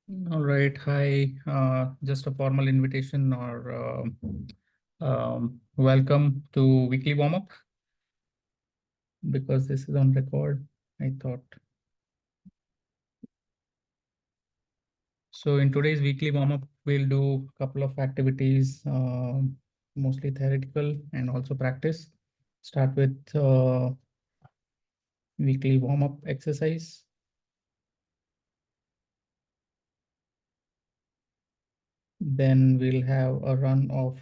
All right. Hi. Just a formal invitation or welcome to Weekly Warmup. Because this is on record, I thought. So in today's Weekly Warmup, we'll do a couple of activities, mostly theoretical and also practice. Start with weekly warm-up exercise. Then we'll have a run of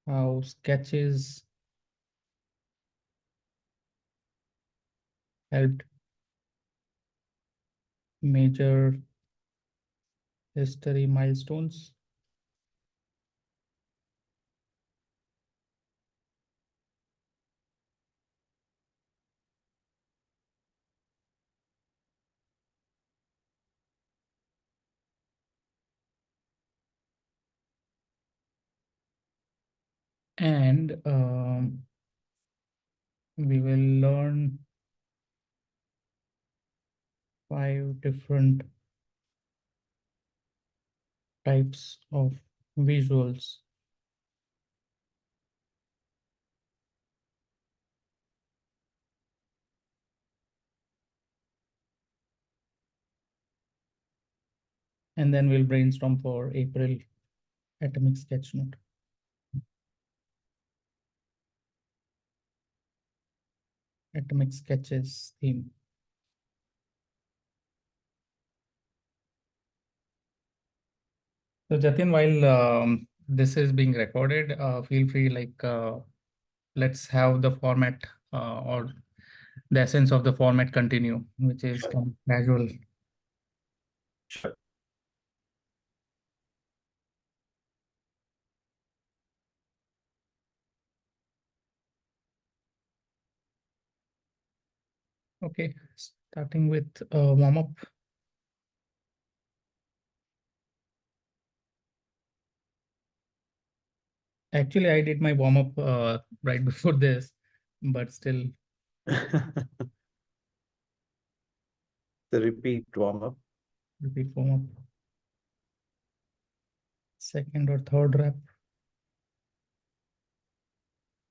how sketches helped major history milestones. And we will learn 5 different types of visuals. And then we'll brainstorm for April Atomic Sketch Note. Atomic Sketches theme. So Jatin, while this is being recorded, feel free, let's have the format or the essence of the format continue, which is kind of casual. Sure. Okay, starting with warm-up. Actually, I did my warm-up right before this, but still. The repeat warm-up. Repeat warm-up. Second or third rep.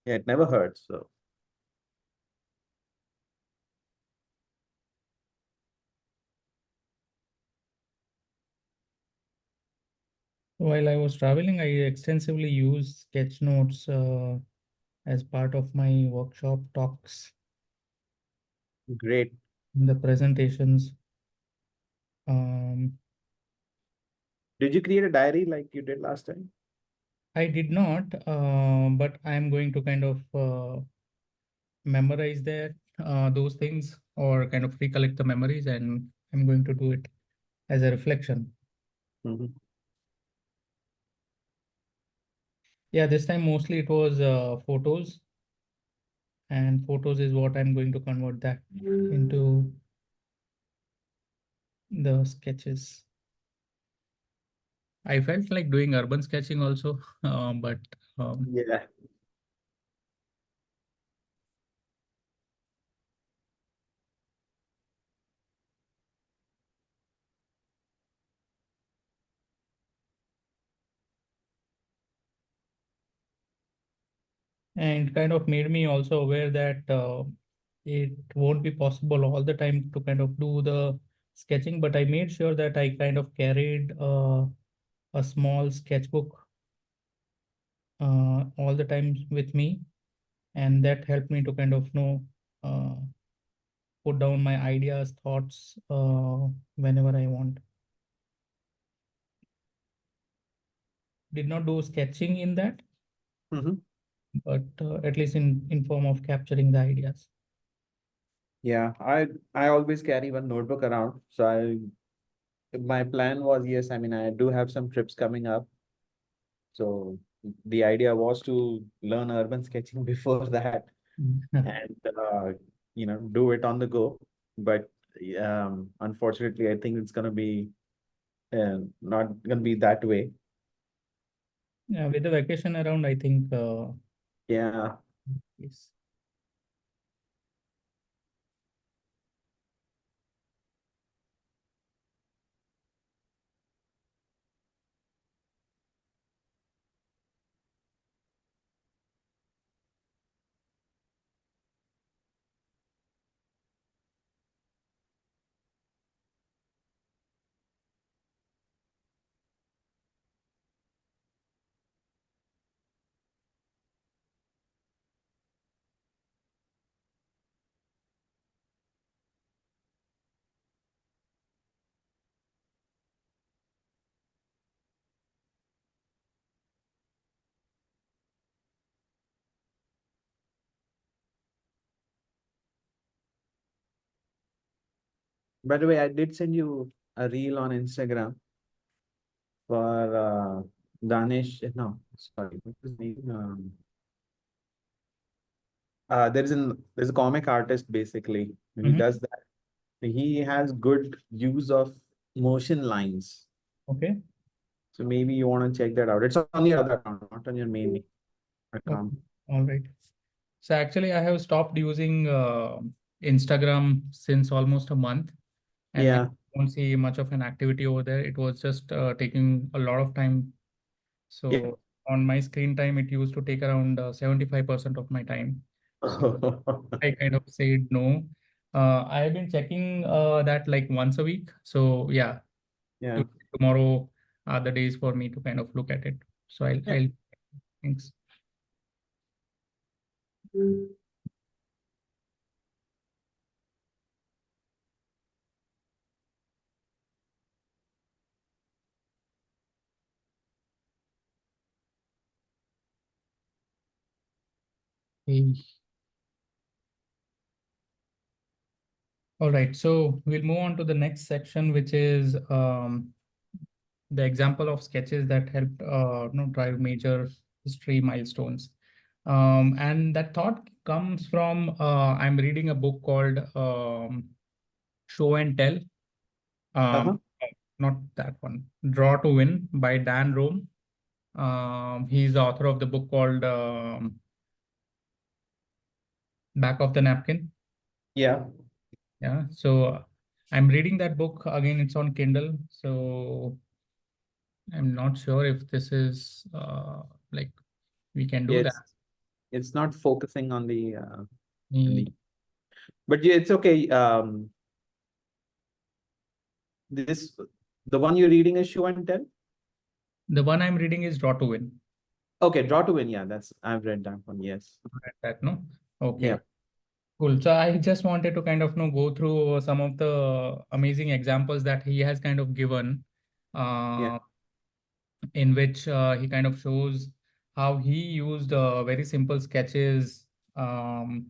Yeah, it never hurts. So While I was traveling, I extensively used sketch notes as part of my workshop talks, great. the presentations. Um, Did you create a diary like you did last time? I did not, but I'm going to kind of memorize those things or kind of recollect the memories, and I'm going to do it as a reflection. Mhm. Yeah, this time mostly it was photos, and photos is what I'm going to convert that into the sketches. I felt like doing urban sketching also, but Yeah. and kind of made me also aware that it won't be possible all the time to kind of do the sketching, but I made sure that I kind of carried a small sketchbook all the time with me, and that helped me to kind of know uh, put down my ideas, thoughts whenever I want. Did not do sketching in that, Mhm. but at least in form of capturing the ideas. Yeah, I always carry one notebook around. So my plan was, yes, I mean, I do have some trips coming up. So the idea was to learn urban sketching before that and do it on the go. But unfortunately, I think it's gonna be not gonna be that way. Yeah, with the vacation around, I think Yeah. yes. By the way, I did send you a reel on Instagram for Danish. No, sorry, what's his name? There's a comic artist basically. He Mhm. does that. He has good use of motion lines. Okay. So maybe you want to check that out. It's on your other account, not on your main account. Okay. All right. So actually, I have stopped using Instagram since almost a month, and I Yeah. don't see much of an activity over there. It was just taking a lot of time. Yeah. So on my screen time, it used to take around 75% of my time. So I kind of said no. I have been checking that like once a week. So yeah, Yeah. to, tomorrow are the days for me to kind of look at it. So Yeah. I'll thanks. Okay. All right, so we'll move on to the next section, which is the example of sketches that helped drive major history milestones. And that thought comes from I'm reading a book called Show and Tell. Uh-huh. Um, Not that one. Draw to Win by Dan Rome. He's the author of the book called Back of the Napkin. Yeah. Yeah, so I'm reading that book again. It's on Kindle, so I'm not sure if this is like we can Yeah. do that. It's not focusing on Mm. the, but yeah, it's okay. This, the one you're reading is Show and Tell. The one I'm reading is Draw to Win. Okay, Draw to Win. Yeah, I've read that one. Yes. Read that, no? Yeah. Okay, cool. So I just wanted to kind of go through some of the amazing examples that he has kind of given. Yeah. Uh, in which he kind of shows how he used very simple sketches um,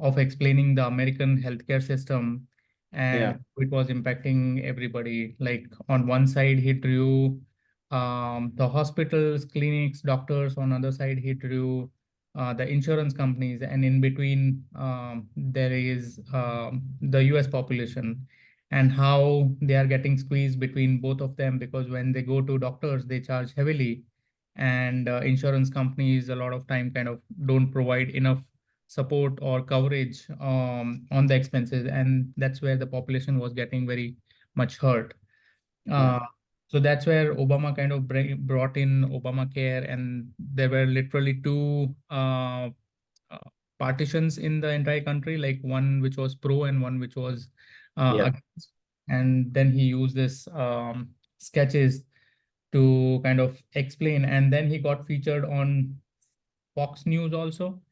of explaining the American healthcare system Yeah. and it was impacting everybody. Like on one side, he drew the hospitals, clinics, doctors. On other side, he drew the insurance companies, and in between, there is the US population and how they are getting squeezed between both of them because when they go to doctors, they charge heavily, and insurance companies a lot of time kind of don't provide enough support or coverage on the expenses, and that's where the population was getting very much hurt. Yeah. Uh, so that's where Obama kind of brought in Obamacare, and there were literally two uh, partitions in the entire country, like one which was pro and one which was Yeah. against. And then he used this sketches to kind of explain, and then he got featured on Fox News also,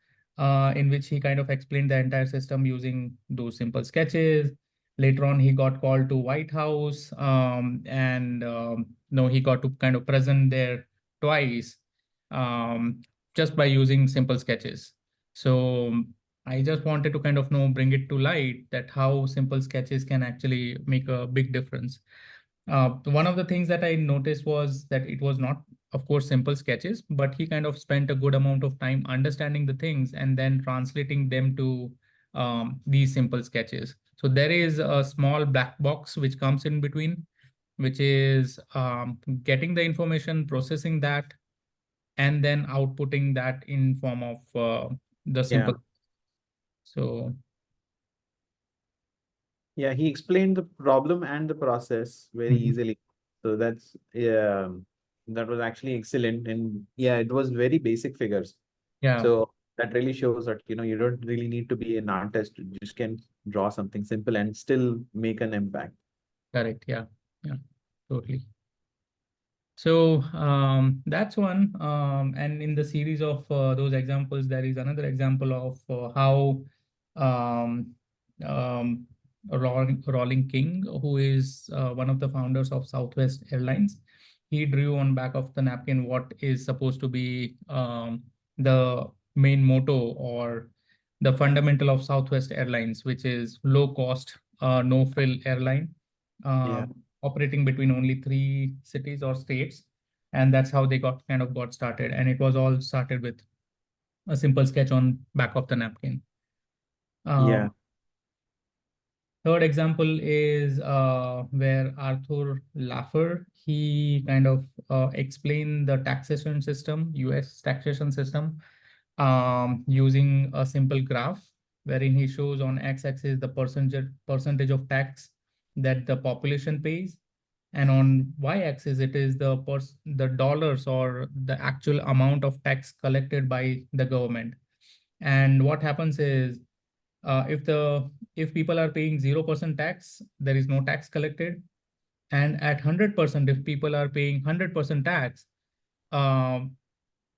in which he kind of explained the entire system using those simple sketches. Later on, he got called to White House, and no, he got to kind of present there twice, um, just by using simple sketches. So I just wanted to kind of bring it to light that how simple sketches can actually make a big difference. One of the things that I noticed was that it was not, of course, simple sketches, but he kind of spent a good amount of time understanding the things and then translating them to these simple sketches. So there is a small black box which comes in between, which is getting the information, processing that, and then outputting that in form of the Yeah. simple. So Yeah. He explained the problem and the process very mhm. easily. So that was actually excellent. And yeah, it was very basic figures. Yeah, So that really shows that, you don't really need to be an artist. You just can draw something simple and still make an impact. correct. Yeah, yeah, totally. So that's one. And in the series of those examples, there is another example of how um, um, Rolling King, who is one of the founders of Southwest Airlines, he drew on back of the napkin what is supposed to be the main motto or the fundamental of Southwest Airlines, which is low cost, no-frill airline, Yeah. operating between only 3 cities or states, and that's how they got started. And it was all started with a simple sketch on back of the napkin. Yeah. Third example is where Arthur Laffer, he explained the taxation system, US taxation system, using a simple graph wherein he shows on x-axis the percentage of tax that the population pays, and on y-axis it is the dollars or the actual amount of tax collected by the government. And what happens is, if people are paying 0% tax, there is no tax collected. And at 100%, if people are paying 100% tax, um,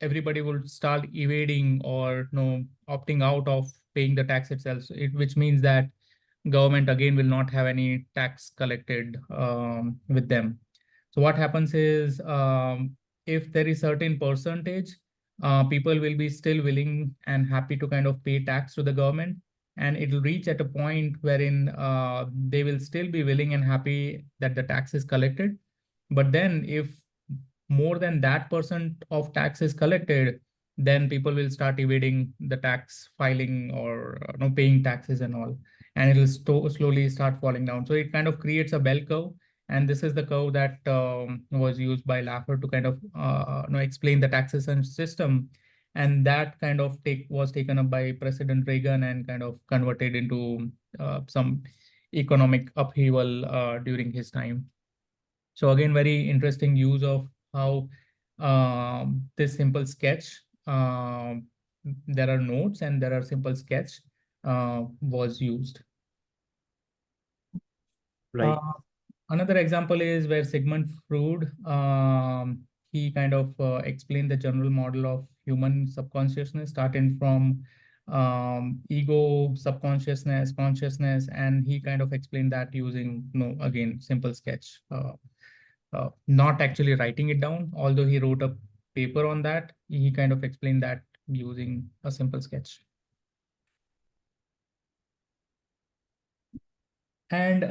everybody will start evading or opting out of paying the tax itself. Which means that government again will not have any tax collected with them. So what happens is, if there is certain percentage, people will be still willing and happy to pay tax to the government, and it will reach at a point wherein they will still be willing and happy that the tax is collected. But then if more than that percent of tax is collected, then people will start evading the tax filing or no paying taxes and all, and it will slowly start falling down. So it creates a bell curve, and this is the curve that was used by Laffer to explain the taxation system, and that was taken up by President Reagan and converted into some economic upheaval during his time. So again, very interesting use of how this simple sketch, there are notes and there are simple sketch was used. Right. Another example is where Sigmund Freud, he explained the general model of human subconsciousness, starting from ego, subconsciousness, consciousness, and he explained that using, again, simple sketch. Not actually writing it down, although he wrote a paper on that, he explained that using a simple sketch. And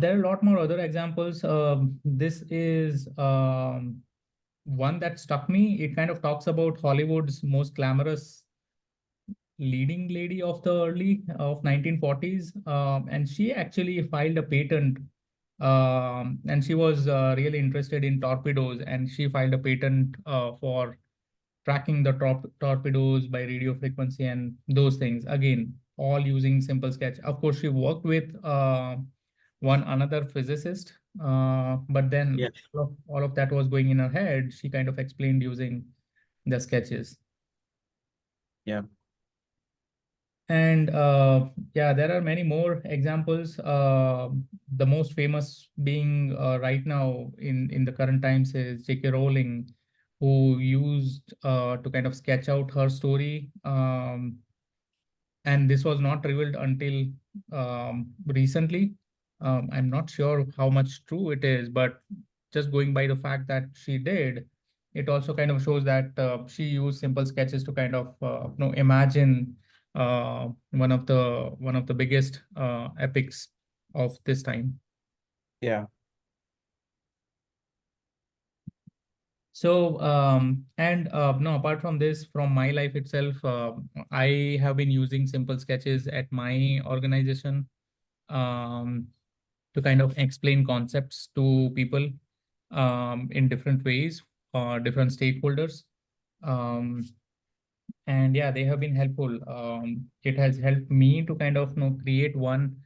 there are a lot more other examples. This is one that struck me. It talks about Hollywood's most glamorous leading lady of the early of 1940s, and she actually filed a patent, and she was really interested in torpedoes, and she filed a patent for tracking the torpedoes by radio frequency and those things, again all using simple sketch. Of course, she worked with one another physicist, but then Yeah. all of that was going in her head. She explained using the sketches. Yeah. And yeah, there are many more examples. The most famous being right now in the current times is J.K. Rowling, who used to sketch out her story. And this was not revealed until recently. I'm not sure how much true it is, but just going by the fact that she did, it also shows that she used simple sketches to imagine one of the biggest epics of this time. Yeah. So, and no, apart from this, from my life itself, I have been using simple sketches at my organization um, to explain concepts to people in different ways, different stakeholders. Um, and yeah, they have been helpful. It has helped me to create one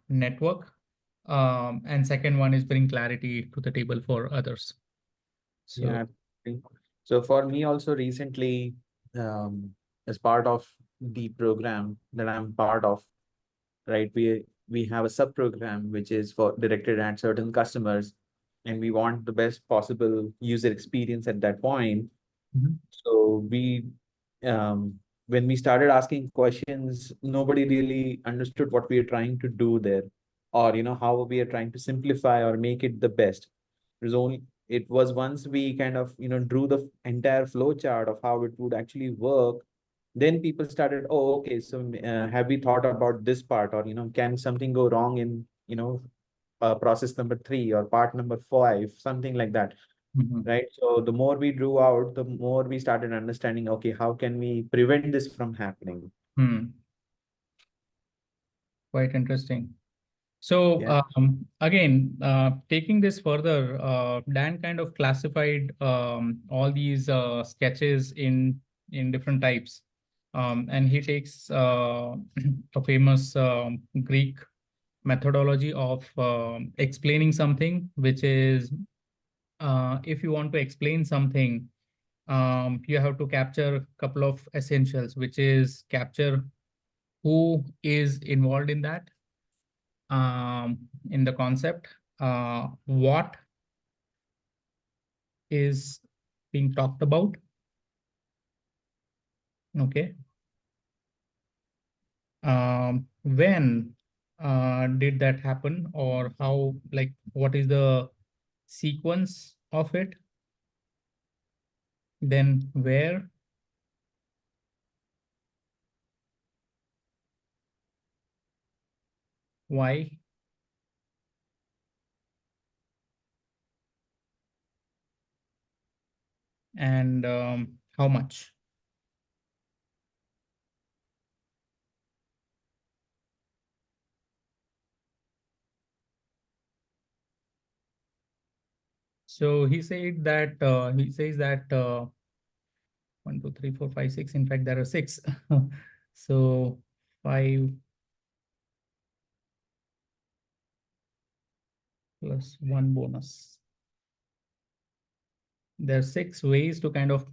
network. And second one is bring clarity to the table for others. So, Yeah. So for me also recently, um, as part of the program that I'm part of, right, we have a sub program which is for directed at certain customers, and we want the best possible user experience at that point. mhm. So when we started asking questions, nobody really understood what we are trying to do there, or how we are trying to simplify or make it the best. It was once we drew the entire flow chart of how it would actually work. then people started, oh, okay, so have we thought about this part, or can something go wrong in process number 3 or part number 5, something like that, Mhm. right? So the more we drew out, the more we started understanding, okay, how can we prevent this from happening? Hmm. Quite interesting. So Yeah. again, taking this further, Dan kind of classified all these sketches in different types, and he takes a famous Greek methodology of explaining something, which is if you want to explain something, you have to capture a couple of essentials, which is capture who is involved in the concept, what is being talked about, okay, when did that happen, or how, like, what is the sequence of it, then where, why, and how much. So he says that 1, 2, 3, 4, 5, 6. In fact, there are six. So 5 plus 1 bonus. There are 6 ways to kind of,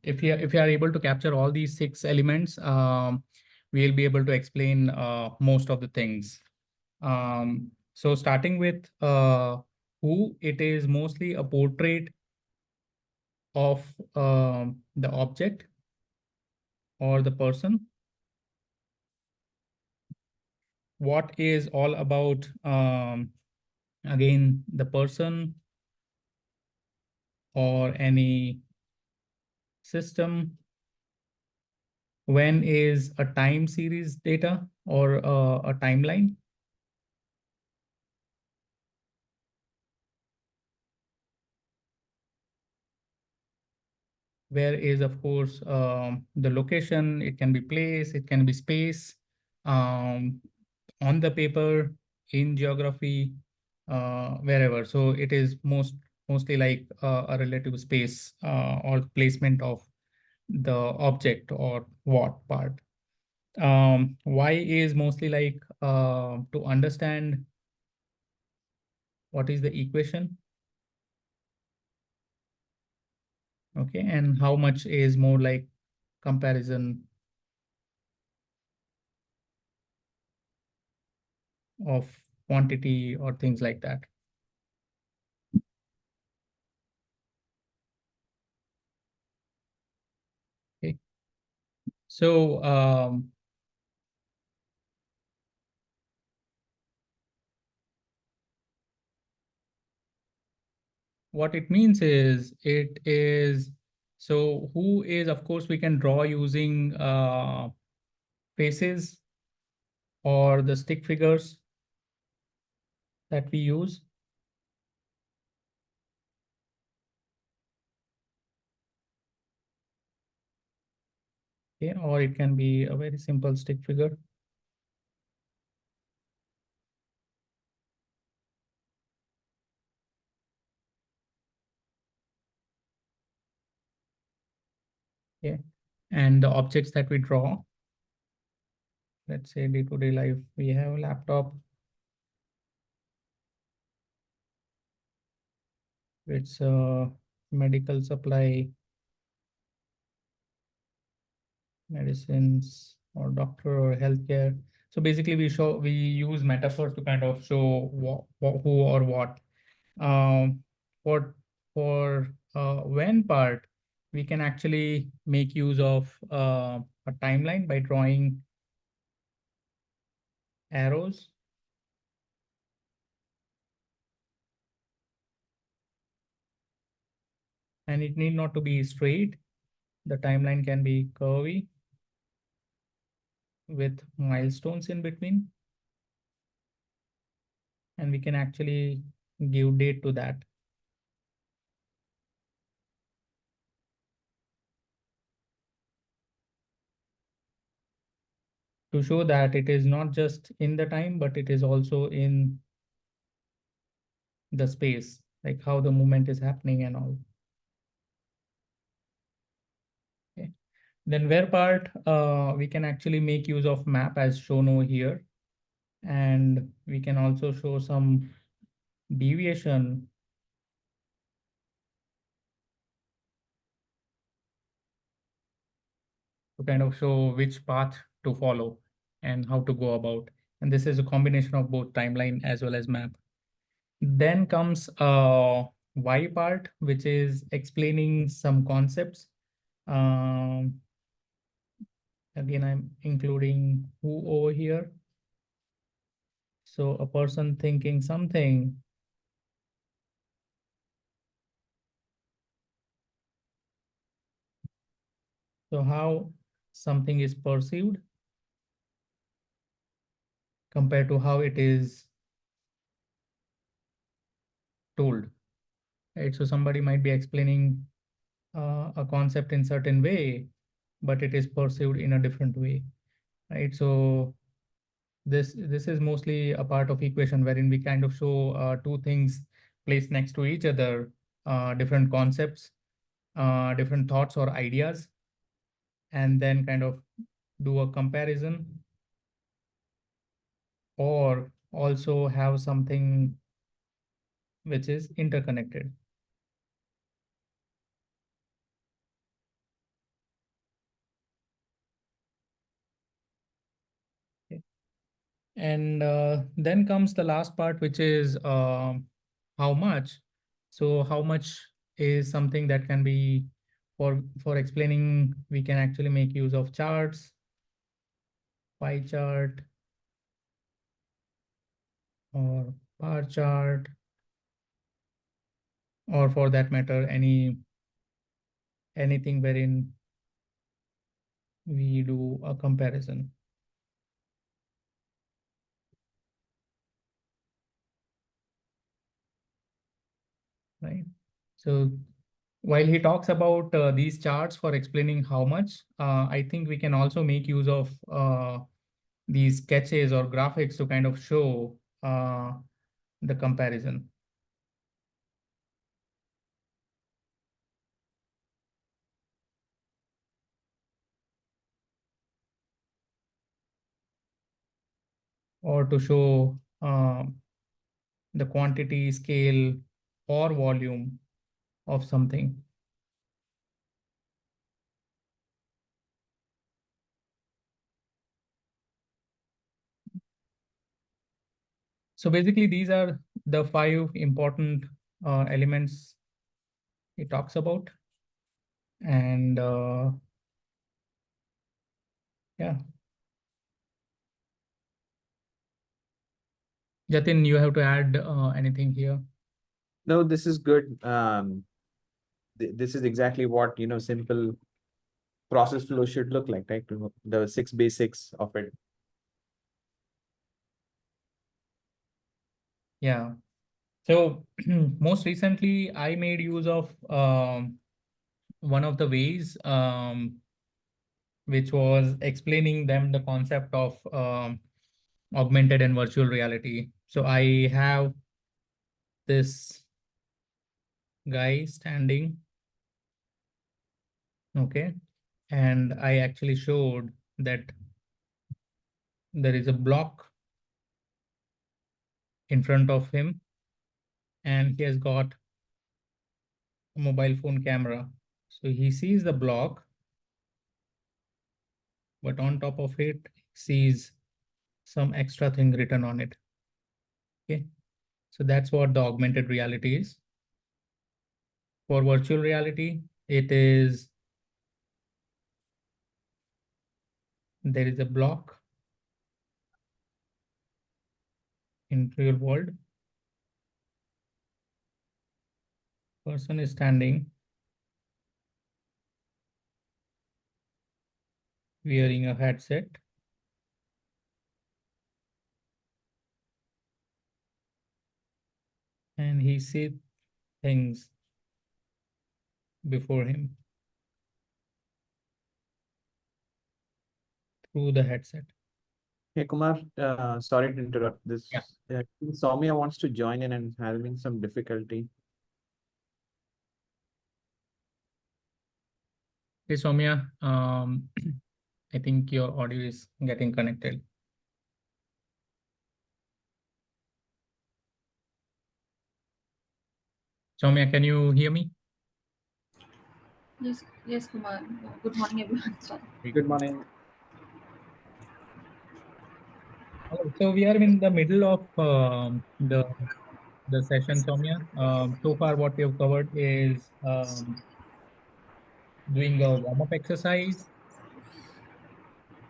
if you are able to capture all these 6 elements, we'll be able to explain most of the things. So starting with who, it is mostly a portrait of the object or the person. What is all about, again, the person or any system. When is a time series data or a timeline. Where is, of course, the location. It can be place, it can be space, um, on the paper, in geography, wherever. So it is mostly like a relative space or placement of the object or what part. Why is mostly like to understand what is the equation, okay, and how much is more like comparison of quantity or things like that. Okay. So what it means is, it is, so who is, of course, we can draw using faces or the stick figures that we use. Okay, or it can be a very simple stick figure. Yeah, and the objects that we draw, let's say day-to-day life, we have a laptop. It's a medical supply, medicines, or doctor or healthcare. So basically, we use metaphors to kind of show who or what. Um, for when part, we can actually make use of a timeline by drawing arrows. And it need not to be straight. The timeline can be curvy. with milestones in between. And we can actually give date to that. To show that it is not just in the time, but it is also in the space, like how the movement is happening and all. Okay. Then where part, we can actually make use of map as shown over here. And we can also show some deviation to kind of show which path to follow and how to go about. And this is a combination of both timeline as well as map. Then comes Y part, which is explaining some concepts. Again, I'm including who over here. So a person thinking something. So how something is perceived compared to how it is told, right? So somebody might be explaining a concept in certain way, but it is perceived in a different way, right? So this is mostly a part of equation wherein we kind of show two things placed next to each other, different concepts, different thoughts or ideas, and then kind of do a comparison, or also have something which is interconnected. Okay. And then comes the last part, which is how much. So how much is something that can be for explaining. We can actually make use of charts, pie chart, or bar chart, or for that matter, anything wherein we do a comparison, right? So while he talks about these charts for explaining how much, I think we can also make use of these sketches or graphics to kind of show the comparison. Or to show the quantity, scale, or volume of something. So basically, these are the five important elements he talks about. And yeah, Jatin, you have to add anything here? No, this is good. This is exactly what, simple process flow should look like, right? The six basics of it. Yeah. So most recently, I made use of one of the ways, which was explaining them the concept of augmented and virtual reality. So I have this guy standing, okay, and I actually showed that there is a block in front of him, and he has got a mobile phone camera. So he sees the block, but on top of it, sees some extra thing written on it. Okay, so that's what the augmented reality is. For virtual reality, it is there is a block in real world. Person is standing, wearing a headset, and he sees things before him through the headset. Hey Kumar, sorry to interrupt this. Yeah. Soumya wants to join in and having some difficulty. Hey Soumya, I think your audio is getting connected. Soumya, can you hear me? Yes, yes, Kumar. Good morning, everyone. Sorry. Good morning. So we are in the middle of the session, Soumya. So far, what we have covered is doing a warm-up exercise,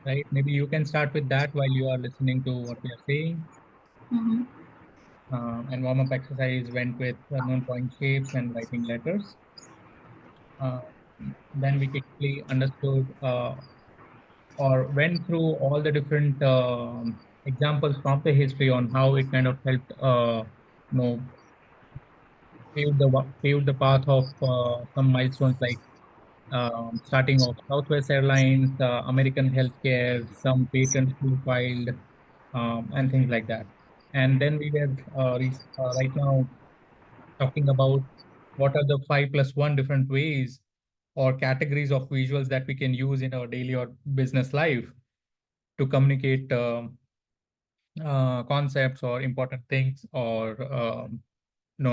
right? Maybe you can start with that while you are listening to what we are saying. Mm-hmm. And warm-up exercise went with known point shapes and writing letters. Uh, then we quickly understood or went through all the different examples from the history on how it kind of helped you know paved the path of some milestones like starting of Southwest Airlines, American healthcare, some patents being filed, and things like that. And then we were right now talking about what are the 5+1 different ways or categories of visuals that we can use in our daily or business life to communicate concepts or important things or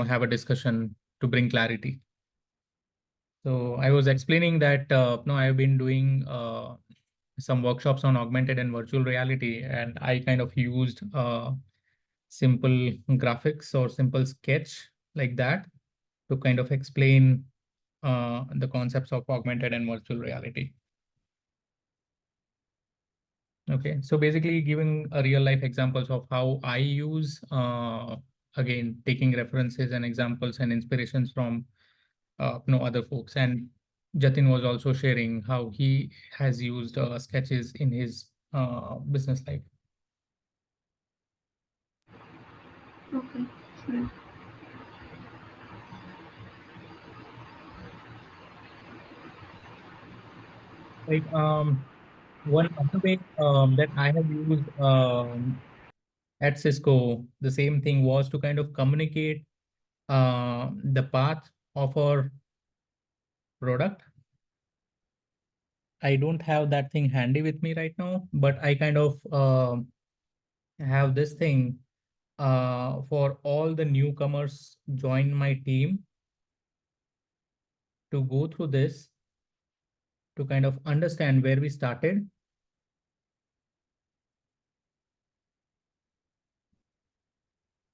have a discussion to bring clarity. So I was explaining that I've been doing some workshops on augmented and virtual reality, and I kind of used simple graphics or simple sketch like that to kind of explain the concepts of augmented and virtual reality. Okay, so basically giving a real life examples of how I use, again, taking references and examples and inspirations from other folks. And Jatin was also sharing how he has used sketches in his business life. Okay. Right. Like one other way that I have used at Cisco, the same thing was to kind of communicate the path of our product. I don't have that thing handy with me right now, but I kind of have this thing for all the newcomers join my team to go through this to kind of understand where we started,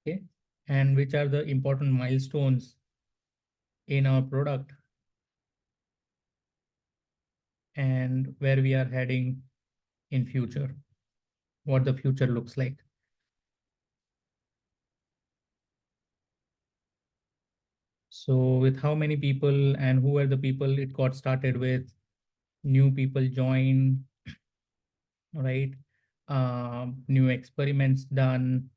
okay, and which are the important milestones in our product and where we are heading in future, what the future looks like. So with how many people and who are the people it got started with, new people join, right? New experiments done,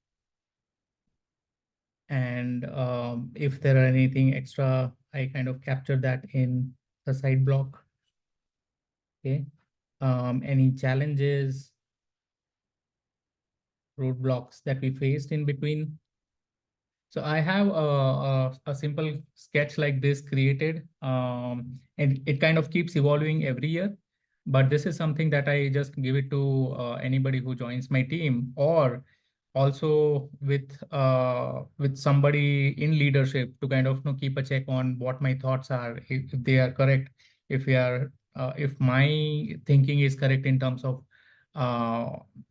and if there are anything extra, I kind of capture that in the side block. Okay. Any challenges, roadblocks that we faced in between. So I have a simple sketch like this created, and it kind of keeps evolving every year. But this is something that I just give it to anybody who joins my team, or also with somebody in leadership to kind of keep a check on what my thoughts are, if they are correct, if my thinking is correct in terms of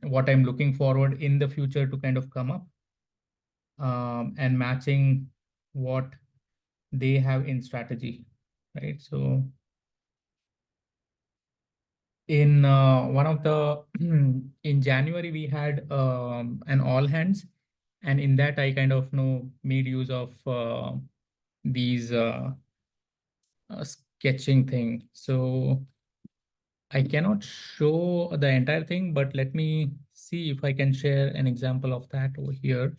what I'm looking forward in the future to kind of come up, and matching what they have in strategy, right? So in one of the in January we had an all hands, and in that I kind of made use of these sketching thing. So I cannot show the entire thing, but let me see if I can share an example of that over here.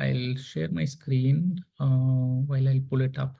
I'll share my screen while I'll pull it up.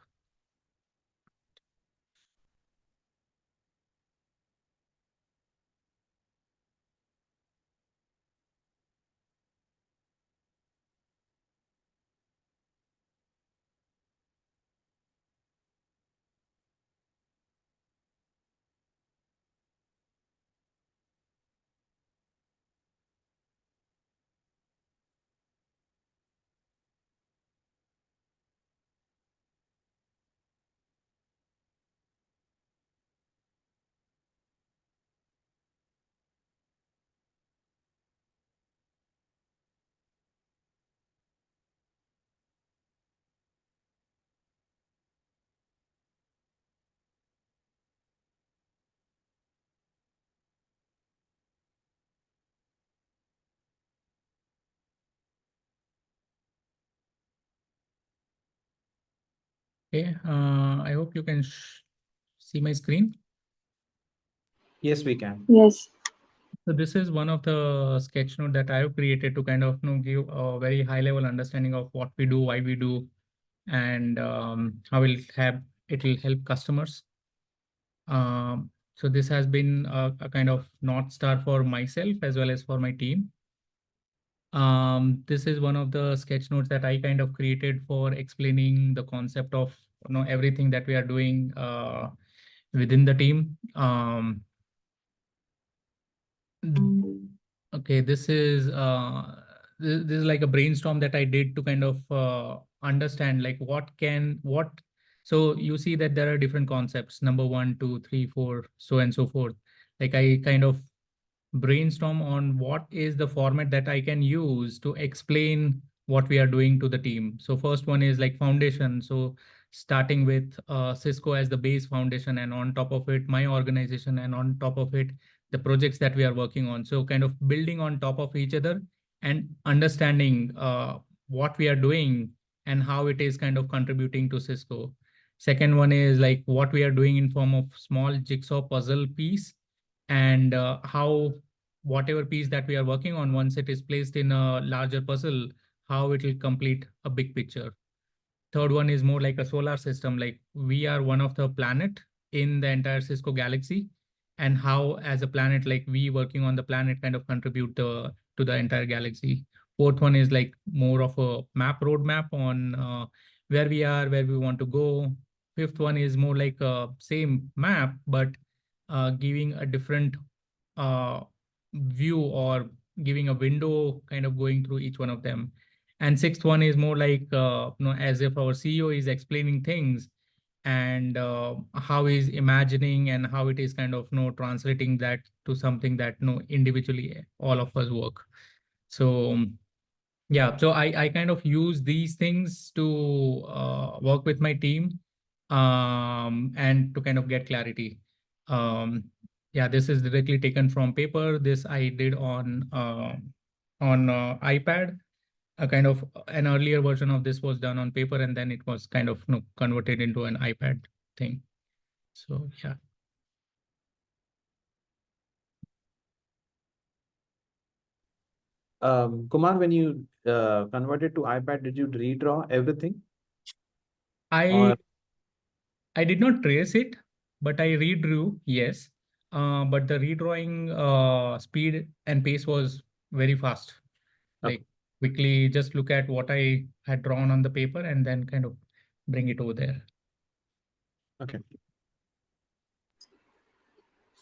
Okay, I hope you can see my screen. Yes, we can. Yes. So this is one of the sketch note that I have created to kind of give a very high level understanding of what we do, why we do, and how it will help customers. So this has been a kind of North Star for myself as well as for my team. This is one of the sketch notes that I kind of created for explaining the concept of everything that we are doing within the team. Okay, this is like a brainstorm that I did to kind of understand like what. So you see that there are different concepts, number 1, 2, 3, 4, so and so forth. Like I kind of brainstorm on what is the format that I can use to explain what we are doing to the team. So first one is like foundation. So starting with Cisco as the base foundation, and on top of it, my organization, and on top of it, the projects that we are working on. So kind of building on top of each other and understanding what we are doing and how it is kind of contributing to Cisco. Second one is like what we are doing in form of small jigsaw puzzle piece, and how whatever piece that we are working on, once it is placed in a larger puzzle, how it will complete a big picture. Third one is more like a solar system, like we are one of the planet in the entire Cisco galaxy, and how as a planet, like we working on the planet kind of contribute to the entire galaxy. Fourth one is like more of a roadmap on where we are, where we want to go. Fifth one is more like a same map, but giving a different uh, view, or giving a window kind of going through each one of them. And sixth one is more like as if our CEO is explaining things, and how he's imagining and how it is kind of translating that to something that individually all of us work. So yeah, so I kind of use these things to work with my team, and to kind of get clarity. Yeah, this is directly taken from paper. This I did on iPad. A kind of an earlier version of this was done on paper, and then it was kind of converted into an iPad thing. So yeah. Kumar, when you converted to iPad, did you redraw everything? I I did not trace it, but I redrew, yes. But the redrawing speed and pace was very fast. Okay. Like quickly just look at what I had drawn on the paper and then kind of bring it over there. Okay.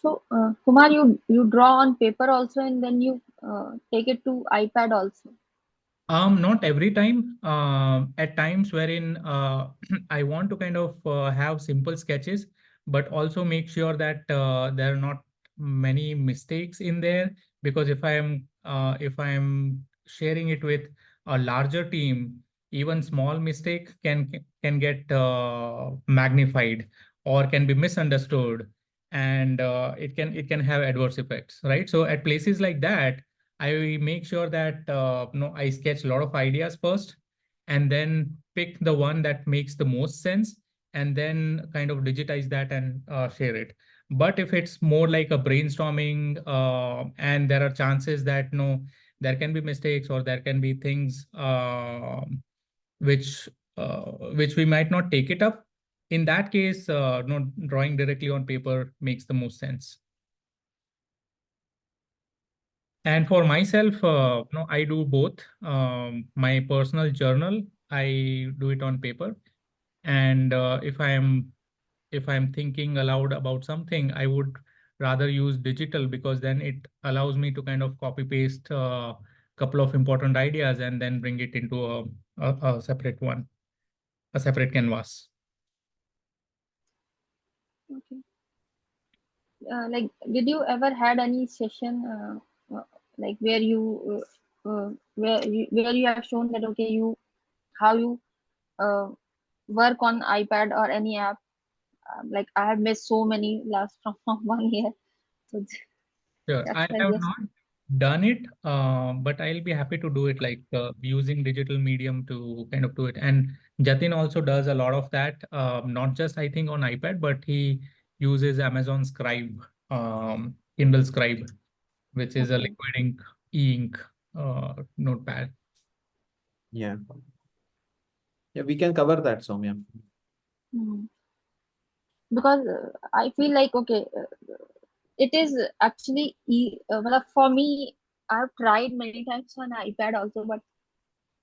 So, Kumar, you draw on paper also, and then you take it to iPad also. Not every time. At times wherein I want to kind of have simple sketches, but also make sure that there are not many mistakes in there. Because if I am sharing it with a larger team, even small mistake can get magnified or can be misunderstood, and it can have adverse effects, right? So at places like that, I make sure that I sketch a lot of ideas first, and then pick the one that makes the most sense, and then kind of digitize that and share it. But if it's more like a brainstorming, and there are chances that there can be mistakes or there can be things which which we might not take it up. In that case, no, drawing directly on paper makes the most sense. And for myself, no, I do both. My personal journal, I do it on paper, and if I'm thinking aloud about something, I would rather use digital, because then it allows me to kind of copy paste a couple of important ideas and then bring it into a separate one, a separate canvas. Okay. Like, did you ever had any session like where you have shown that okay, how you uh, work on iPad or any app? Like I have missed so many last from 1 year, so Sure. that's I why have just not done it, but I'll be happy to do it, like using digital medium to kind of do it. And Jatin also does a lot of that, not just I think on iPad, but he uses Amazon Scribe, Kindle Scribe, which is a okay. liquid ink, e-ink notepad. Yeah. Yeah, we can cover that, Soumya. Hmm. Because I feel like okay, it is actually well, for me. I've tried many times on iPad also, but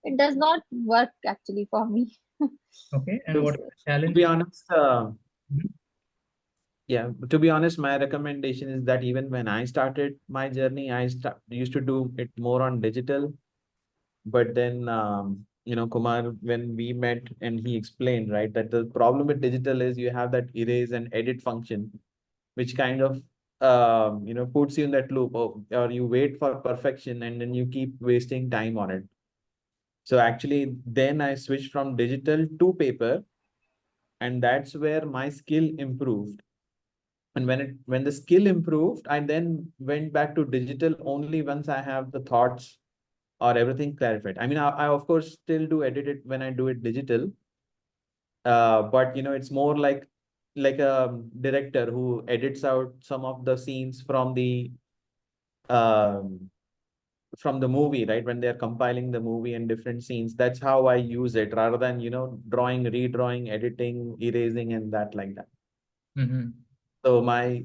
it does not work actually for me. Okay. And To, what is the to challenge? be honest, Mhm. yeah, to be honest, my recommendation is that even when I started my journey, used to do it more on digital. But then, Kumar, when we met and he explained, right, that the problem with digital is you have that erase and edit function, which kind of, puts you in that loop of, or you wait for perfection and then you keep wasting time on it. So actually, then I switched from digital to paper, and that's where my skill improved. And when the skill improved, I then went back to digital only once I have the thoughts or everything clarified. I mean, I of course still do edit it when I do it digital, but it's more like a director who edits out some of the scenes um, from the movie, right? When they're compiling the movie and different scenes, that's how I use it rather than drawing, redrawing, editing, erasing, and that like that. Mhm. So my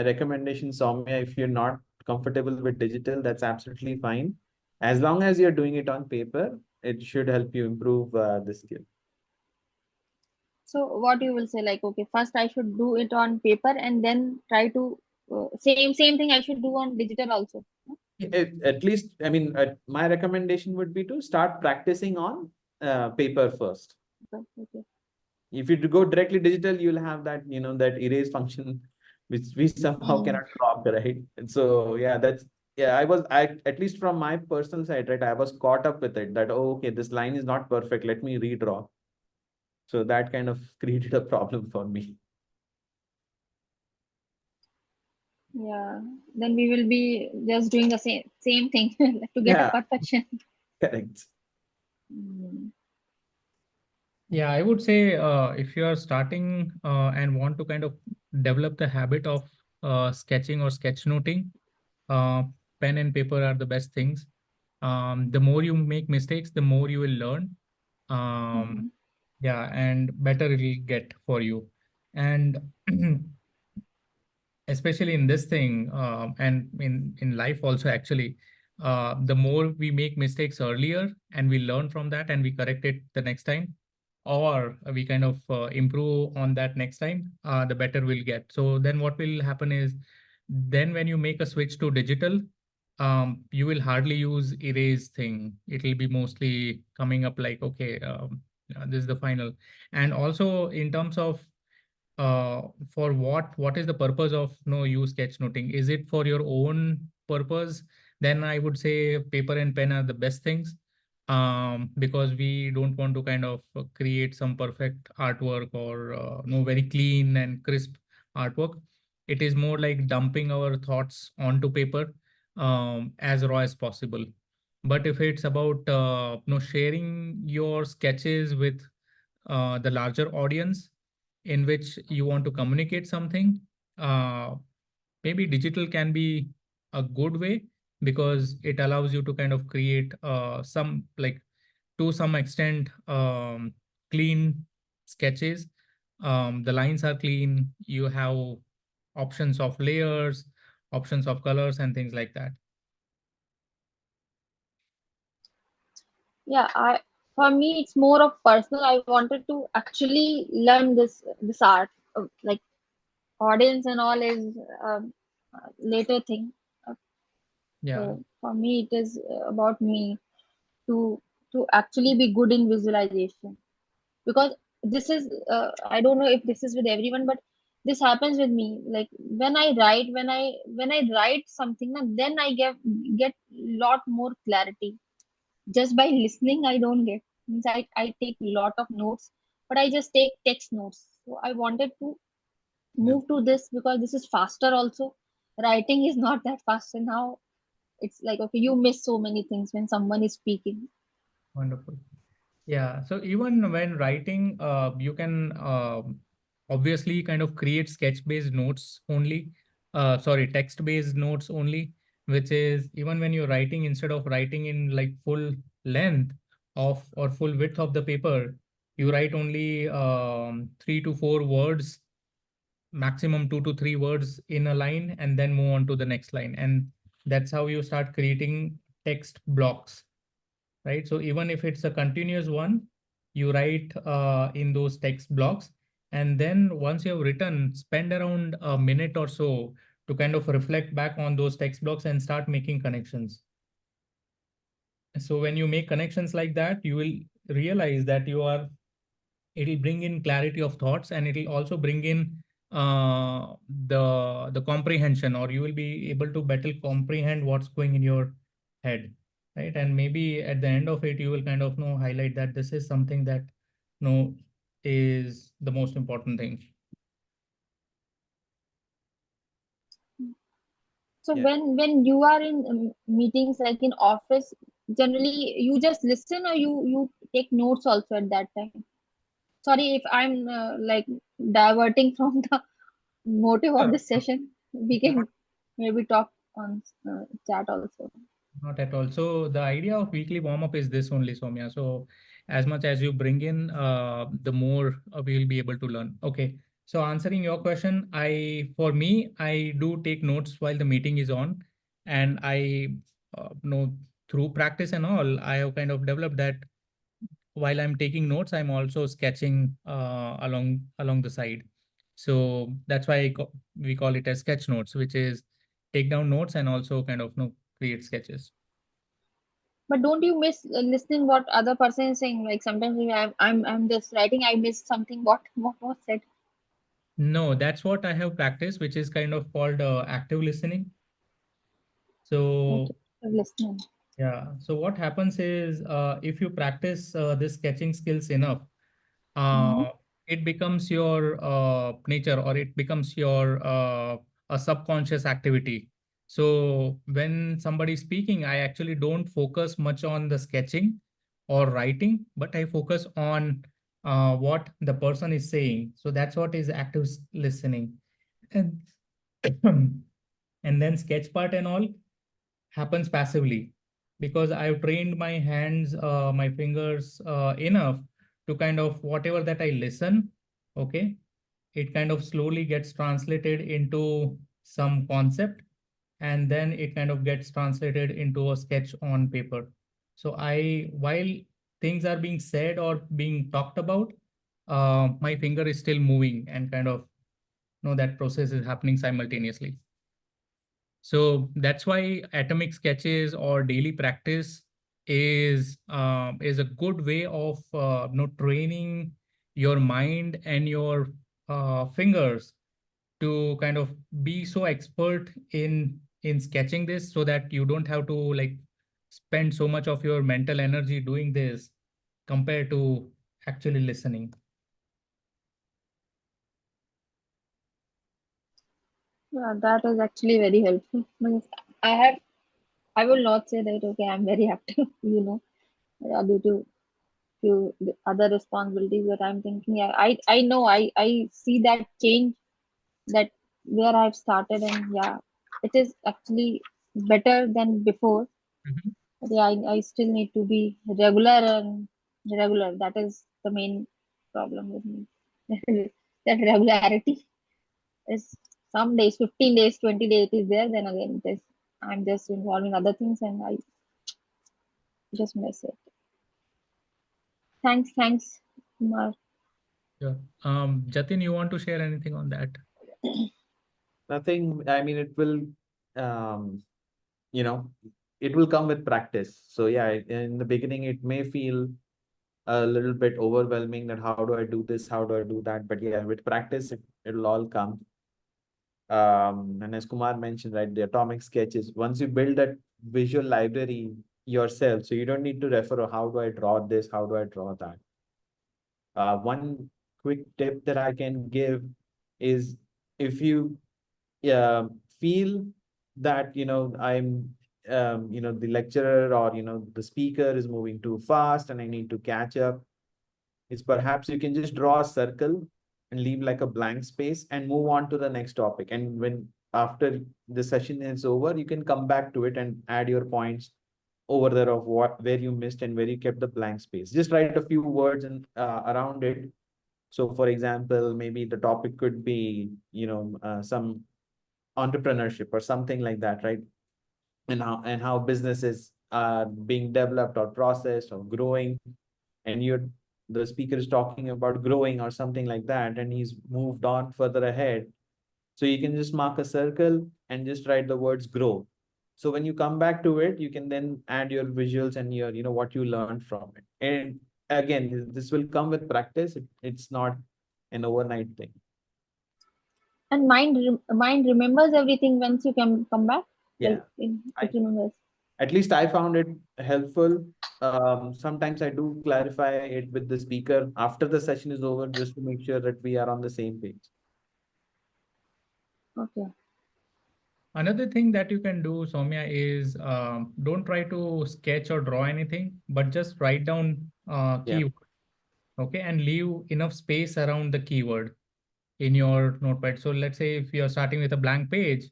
recommendation, Soumya, if you're not comfortable with digital, that's absolutely fine. As long as you're doing it on paper, it should help you improve the skill. So what you will say, like okay, first I should do it on paper and then try to same thing I should do on digital also. At least, I mean, my recommendation would be to start practicing on paper first. Okay, okay. If you go directly digital, you'll have that, that erase function, which we somehow Mm. cannot drop, right? And so, yeah, I at least from my personal side, right, I was caught up with it that, oh, okay, this line is not perfect. Let me redraw. So that kind of created a problem for me. Yeah, then we will be just doing the same thing to get a Yeah, perfection. correct. Mm. Yeah, I would say if you are starting and want to kind of develop the habit of sketching or sketchnoting, uh, pen and paper are the best things. The more you make mistakes, the more you will learn. Um, Mm-hmm. yeah, and better it will get for you. And especially in this thing, and in life also, actually, the more we make mistakes earlier and we learn from that and we correct it the next time, or we kind of improve on that next time, the better we'll get. So then what will happen is, then when you make a switch to digital, you will hardly use erase thing. It will be mostly coming up like, okay, this is the final. And also in terms of for what is the purpose of you sketchnoting? Is it for your own purpose? Then I would say paper and pen are the best things, because we don't want to kind of create some perfect artwork or no very clean and crisp artwork. It is more like dumping our thoughts onto paper, as raw as possible. But if it's about sharing your sketches with the larger audience, in which you want to communicate something, maybe digital can be a good way because it allows you to kind of create some like to some extent clean sketches. The lines are clean. You have options of layers, options of colors, and things like that. Yeah, I for me it's more of personal. I wanted to actually learn this art. Like audience and all is a later thing. Uh, Yeah, So for me, it is about me to actually be good in visualization, because this is I don't know if this is with everyone, but this happens with me. Like when I write, when I write something, then I get lot more clarity. Just by listening, I don't get. Means I take lot of notes, but I just take text notes. So I wanted to Yeah. move to this because this is faster also. Writing is not that fast, and now it's like, okay, you miss so many things when someone is speaking. wonderful. Yeah, so even when writing, you can obviously kind of create sketch-based notes only, sorry, text-based notes only, which is even when you're writing, instead of writing in like full length of or full width of the paper, you write only 3 to 4 words, maximum 2 to 3 words in a line, and then move on to the next line. And that's how you start creating text blocks, right? So even if it's a continuous one, you write in those text blocks. And then once you have written, spend around a minute or so to kind of reflect back on those text blocks and start making connections. So when you make connections like that, you will realize that it'll bring in clarity of thoughts, and it'll also bring in the comprehension, or you will be able to better comprehend what's going in your head, right? And maybe at the end of it, you will kind of know highlight that this is something that know is the most important thing. So Yeah. when you are in meetings like in office, generally you just listen, or you take notes also at that time. Sorry if I'm like diverting from the motive of Uh, this session. We Not can maybe talk on chat also. Not at all. So the idea of weekly warm up is this only, Soumya. So as much as you bring in, the more we will be able to learn. Okay. So answering your question, for me, I do take notes while the meeting is on, and I know through practice and all, I have kind of developed that while I'm taking notes, I'm also sketching along the side. So that's why we call it as sketch notes, which is take down notes and also kind of create sketches. But don't you miss listening what other person is saying? Like sometimes we have, I'm just writing, I miss something. What was said? No, that's what I have practiced, which is kind of called active listening. So Okay, listening. yeah, so what happens is if you practice this sketching skills enough, Mm-hmm. uh, it becomes your nature, or it becomes your a subconscious activity. So when somebody is speaking, I actually don't focus much on the sketching or writing, but I focus on what the person is saying. So that's what is active listening. And and then sketch part and all happens passively because I've trained my hands, my fingers enough to kind of whatever that I listen, okay, it kind of slowly gets translated into some concept, and then it kind of gets translated into a sketch on paper. So while things are being said or being talked about, my finger is still moving and kind of that process is happening simultaneously. So that's why atomic sketches or daily practice is a good way of training your mind and your fingers to kind of be so expert in sketching this, so that you don't have to like spend so much of your mental energy doing this compared to actually listening. Yeah, that is actually very helpful. Means I have, I will not say that, okay, I'm very active, due to few other responsibilities, but I'm thinking, yeah, I know, I see that change, that where I've started, and yeah, it is actually better than before. Mhm. But yeah, I still need to be regular and regular. That is the main problem with me. That regularity is some days, 15 days, 20 days it is there. Then again, it is, I'm just involved in other things and I just miss it. Thanks, Kumar. Sure. Jatin, you want to share anything on that? Nothing, I mean, it will, um, you know, it will come with practice. So yeah, in the beginning, it may feel a little bit overwhelming that how do I do this? How do I do that? But yeah, with practice, it'll all come. And as Kumar mentioned, right, the atomic sketches, once you build that visual library yourself, so you don't need to refer, oh, how do I draw this? How do I draw that? One quick tip that I can give is if you feel that, the lecturer or, the speaker is moving too fast and I need to catch up, is perhaps you can just draw a circle and leave like a blank space and move on to the next topic. And when after the session is over, you can come back to it and add your points over there of where you missed and where you kept the blank space. Just write a few words and around it. So for example, maybe the topic could be, some entrepreneurship or something like that, right? And how businesses are being developed or processed or growing, and the speaker is talking about growing or something like that, and he's moved on further ahead. So you can just mark a circle and just write the words grow. So when you come back to it, you can then add your visuals and your, what you learned from it. And again, this will come with practice. It's not an overnight thing. And mind remembers everything once you can come back. Yeah. It remembers. At least I found it helpful. Sometimes I do clarify it with the speaker after the session is over, just to make sure that we are on the same page. Okay. Another thing that you can do, Soumya, is don't try to sketch or draw anything, but just write down Yeah. keyword, okay, and leave enough space around the keyword in your notepad. So let's say if you're starting with a blank page,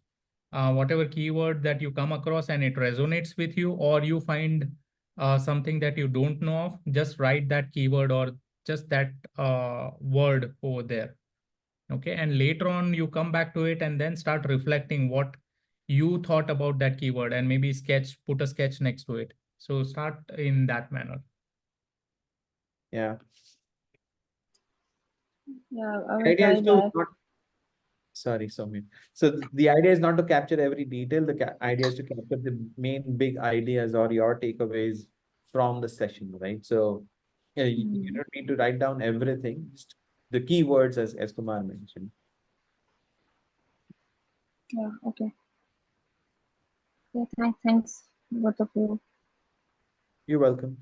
whatever keyword that you come across and it resonates with you, or you find something that you don't know of, just write that keyword or just that word over there. Okay, and later on you come back to it and then start reflecting what you thought about that keyword and maybe put a sketch next to it. So start in that manner. Yeah. Yeah, I The will idea try is to that. not, sorry, Soumya. So the idea is not to capture every detail. The idea is to capture the main big ideas or your takeaways from the session, right? So yeah, you don't need to write down everything, just the keywords as Kumar mentioned. Yeah, okay. Yeah, thanks, both of you. You're welcome.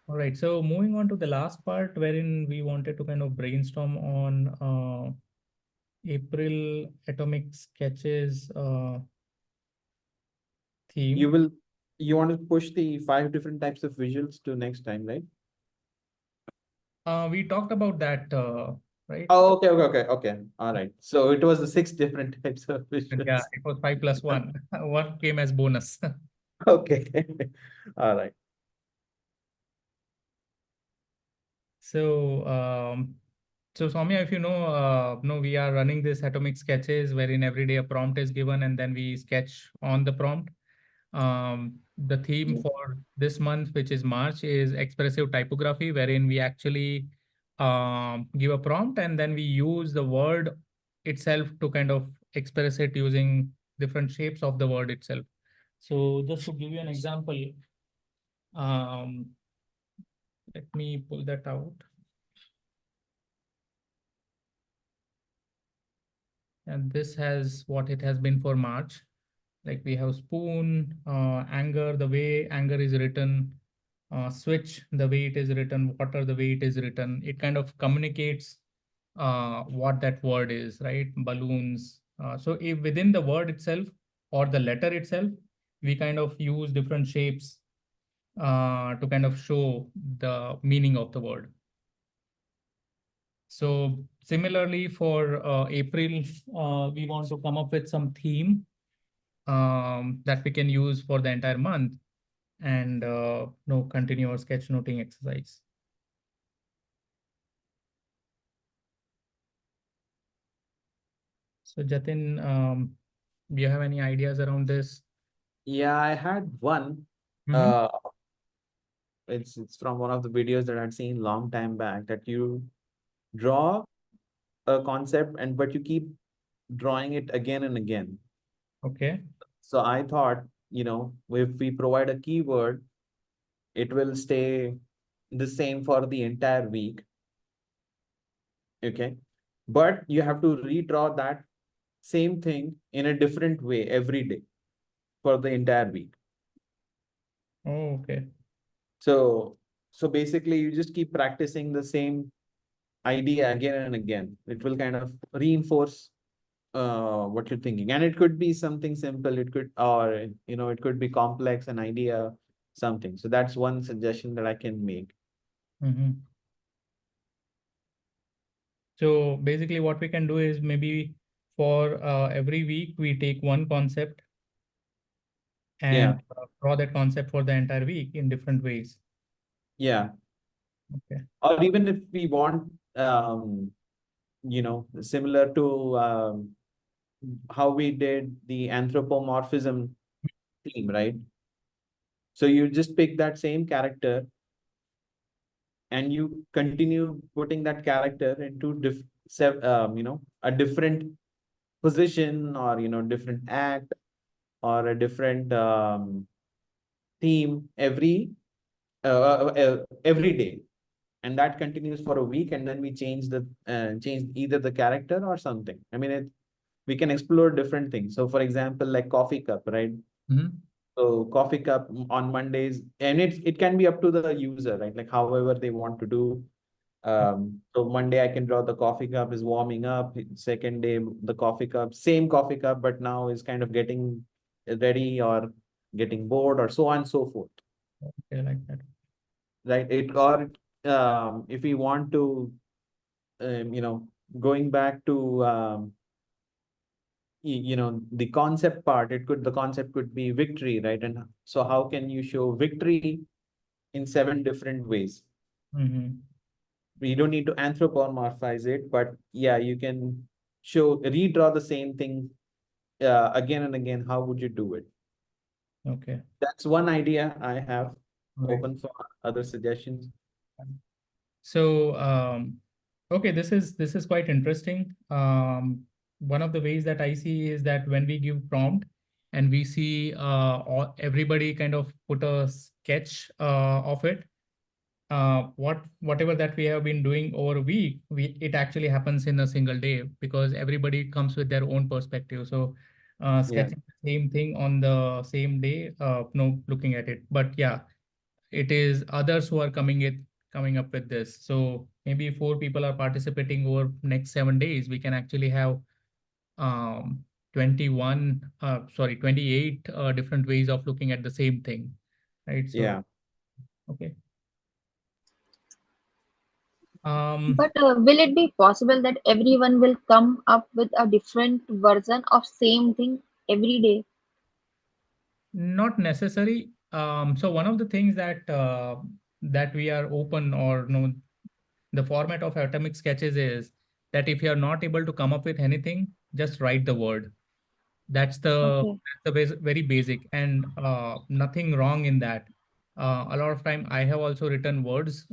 All right, so moving on to the last part wherein we wanted to kind of brainstorm on April Atomic Sketches theme. You want to push the 5 different types of visuals to next time, right? We talked about that, right? Oh, okay. All right. So it was the 6 different types of And yeah, visuals. it was 5+1. One came as bonus. Okay. All right. So, so Soumya, if you know, we are running this atomic sketches wherein every day a prompt is given and then we sketch on the prompt. The theme for this month, which is March, is expressive typography, wherein we actually give a prompt and then we use the word itself to kind of express it using different shapes of the word itself. So just to give you an example, um, let me pull that out. And this has what it has been for March. Like we have spoon, anger, the way anger is written, switch, the way it is written, water, the way it is written. It kind of communicates what that word is, right? Balloons. So if within the word itself or the letter itself, we kind of use different shapes to kind of show the meaning of the word. So Similarly, for April, we want to come up with some theme that we can use for the entire month and continue our sketchnoting exercise. So Jatin, do you have any ideas around this? Yeah, I had one. Uh, it's from one of the videos that I'd seen long time back, that you draw a concept and but you keep drawing it again and again. Okay. So I thought, if we provide a keyword, it will stay the same for the entire week. Okay. But you have to redraw that same thing in a different way every day for the entire week. Oh, okay. So basically you just keep practicing the same idea again and again. It will kind of reinforce what you're thinking. And it could be something simple, it could, or it could be complex, an idea, something. So that's one suggestion that I can make. So basically what we can do is maybe for every week we take one concept Yeah. and draw that concept for the entire week in different ways. Yeah. Okay. Or even if we want, similar to how we did the anthropomorphism theme, right? So you just pick that same character and you continue putting that character into a different position, or different act, or a different theme every day, and that continues for a week, and then we change either the character or something. I mean, we can explore different things. So for example, like coffee cup, right? So coffee cup on Mondays, and it can be up to the user, right? Like however they want to do. So Monday I can draw the coffee cup is warming up. Second day, the coffee cup, same coffee cup, but now is kind of getting ready or getting bored, or so on and so forth. Okay, like that. Right? If we want to, going back to the concept part, the concept could be victory, right? And so how can you show victory in 7 different ways? You don't need to anthropomorphize it, but yeah, you can redraw the same thing again and again. How would you do it? Okay. That's one idea I have. Right. Open for other suggestions. So okay, this is quite interesting. One of the ways that I see is that when we give prompt and we see everybody kind of put a sketch of it, whatever that we have been doing over a week, it actually happens in a single day because everybody comes with their own perspective. So sketching the same thing on the same day, looking at it. But yeah, it is others who are coming up with this. So maybe 4 people are participating over next 7 days. We can actually have 28 different ways of looking at the same thing, right? So Yeah. okay. But will it be possible that everyone will come up with a different version of same thing every day? Not necessary. So one of the things that we are open, or no, the format of atomic sketches is that if you are not able to come up with anything, just write the word. That's Okay. very basic, and nothing wrong in that. A lot of time I have also written words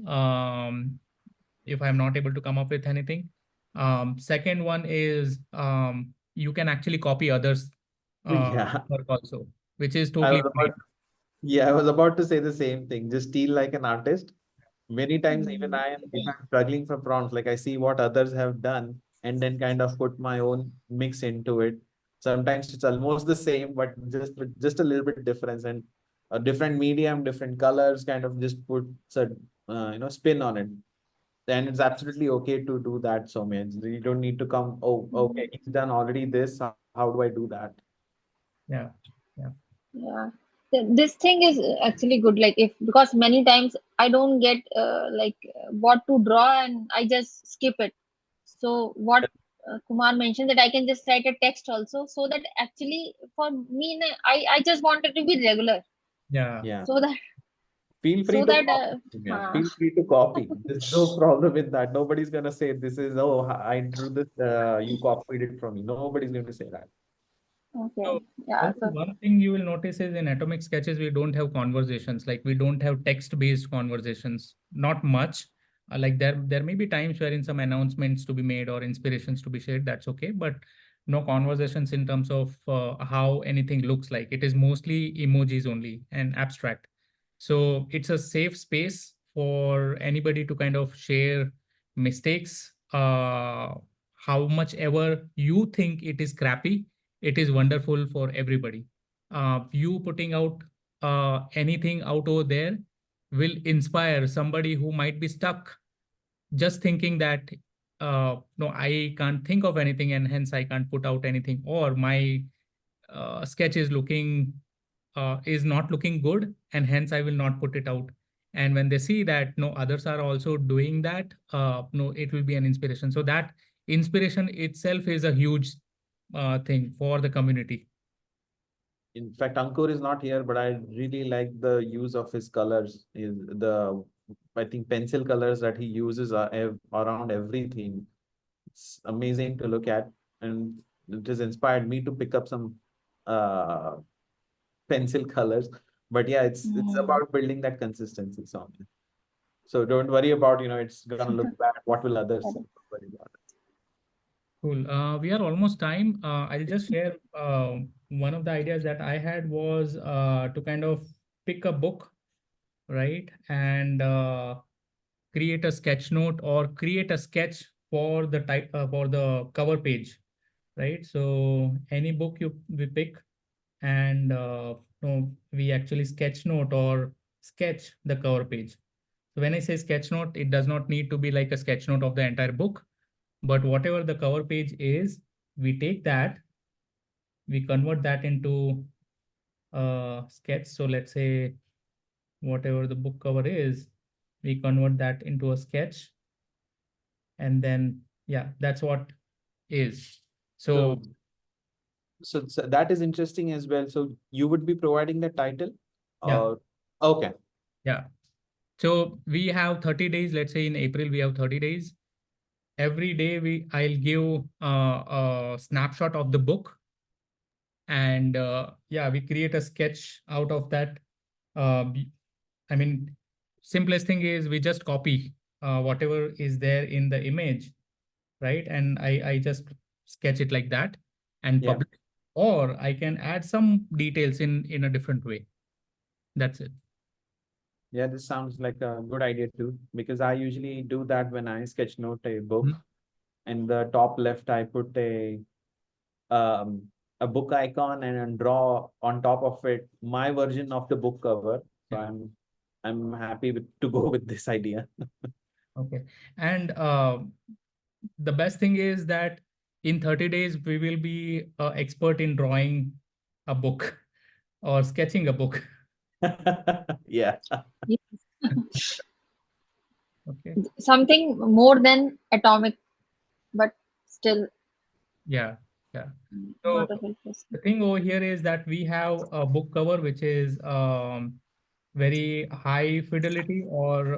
if I'm not able to come up with anything. Second one is you can actually copy others Yeah. work also, which is I totally was fine. about, yeah, I was about to say the same thing. Just steal like an artist. Many times, even Mm. I am, if I'm struggling for prompts, like I see what others have done and then kind of put my own mix into it. Sometimes it's almost the same, but just a little bit difference, and a different medium, different colors, kind of just put spin on it. Then it's absolutely okay to do that. So man, you don't need to come. Oh, okay, he's done already this. How do I do that? Yeah, yeah. Yeah. This thing is actually good. Like if because many times I don't get what to draw and I just skip it. So what Kumar mentioned, that I can just write a text also, so that actually for me, I just want it to be regular, Yeah. Yeah. so that Feel free so to that copy. Yeah, uh, feel free to copy. There's no problem with that. Nobody's gonna say this is, oh, I drew this, you copied it from me. Nobody's going to say that. okay, So yeah, also so one thing you will notice is in Atomic Sketches, we don't have conversations. Like we don't have text-based conversations. Not much. Like there may be times wherein some announcements to be made or inspirations to be shared. That's okay, but no conversations in terms of how anything looks like. It is mostly emojis only and abstract. So it's a safe space for anybody to kind of share mistakes. How much ever you think it is crappy, it is wonderful for everybody. You putting out anything out over there will inspire somebody who might be stuck just thinking that no, I can't think of anything and hence I can't put out anything, or my sketch is not looking good and hence I will not put it out. And when they see that no others are also doing that, no, it will be an inspiration. So that inspiration itself is a huge thing for the community. In fact, Ankur is not here, but I really like the use of his colors. Is the I think pencil colors that he uses are around everything. It's amazing to look at, and it has inspired me to pick up some uh pencil colors. But yeah, it's mm, about building that consistency. So don't worry about, it's gonna look bad. What will others say? correct. Don't worry about Cool. We are almost time. I'll just share one of the ideas that I had was to kind of pick a book, right? And create a sketch note or create a sketch for the type for the cover page, right? So any book we pick and no, we actually sketch note or sketch the cover page. So when I say sketch note, it does not need to be like a sketch note of the entire book, but whatever the cover page is, we take that, we convert that into a sketch. So let's say whatever the book cover is, we convert that into a sketch, and then yeah, that's what is. it. So So that is interesting as well. So you would be providing the title, yeah, or okay, yeah. So we have 30 days. Let's say in April we have 30 days. Every day I'll give a snapshot of the book, and yeah, we create a sketch out of that. I mean, simplest thing is we just copy whatever is there in the image, right? And I just sketch it like that and yeah. publish, or I can add some details in a different way. That's it. Yeah, this sounds like a good idea too, because I usually do that when I sketch note a book. Mhm. In the top left, I put um a book icon and then draw on top of it my version of the book cover. So Yeah. I'm happy to go with this idea. Okay. And the best thing is that in 30 days we will be expert in drawing a book or sketching a book. Yeah. Yes. Okay. Something more than atomic, but still Yeah. Yeah. not So a helpless. the thing over here is that we have a book cover which is very high fidelity or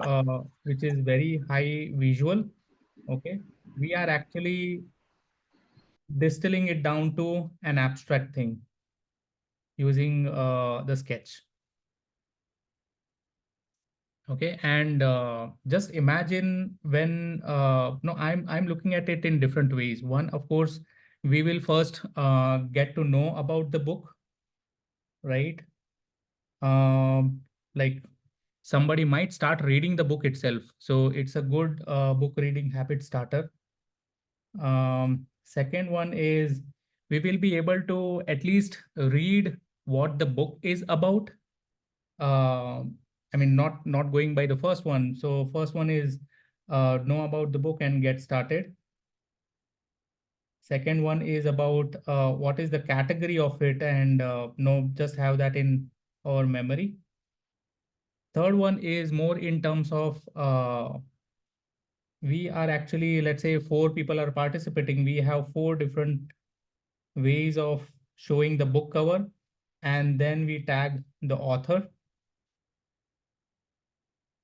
which is very high visual. Okay. We are actually distilling it down to an abstract thing using the sketch. Okay. And just imagine when no, I'm looking at it in different ways. One, of course, we will first get to know about the book, right? Like somebody might start reading the book itself. So it's a good book reading habit starter. Second one is we will be able to at least read what the book is about. I mean, not going by the first one. So first one is know about the book and get started. Second one is about what is the category of it and know just have that in our memory. Third one is more in terms of we are actually, let's say 4 people are participating, we have 4 different ways of showing the book cover, and then we tag the author,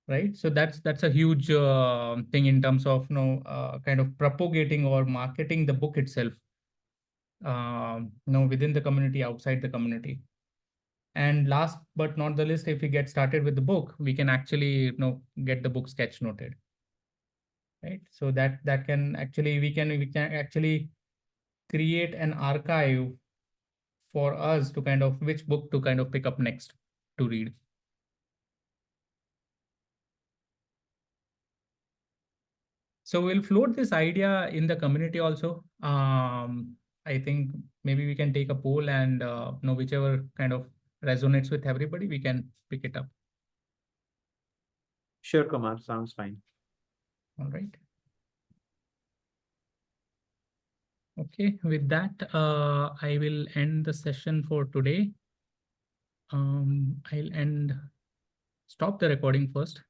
right? So that's a huge thing in terms of kind of propagating or marketing the book itself, within the community, outside the community. And last but not the least, if we get started with the book, we can actually get the book sketch noted, right? So that can actually, we can actually create an archive for us to kind of which book to kind of pick up next to read. So we'll float this idea in the community also. I think maybe we can take a poll, and whichever kind of resonates with everybody, we can pick it up. Sure, Kumar, sounds fine. All right. Okay, with that, I will end the session for today. I'll stop the recording first.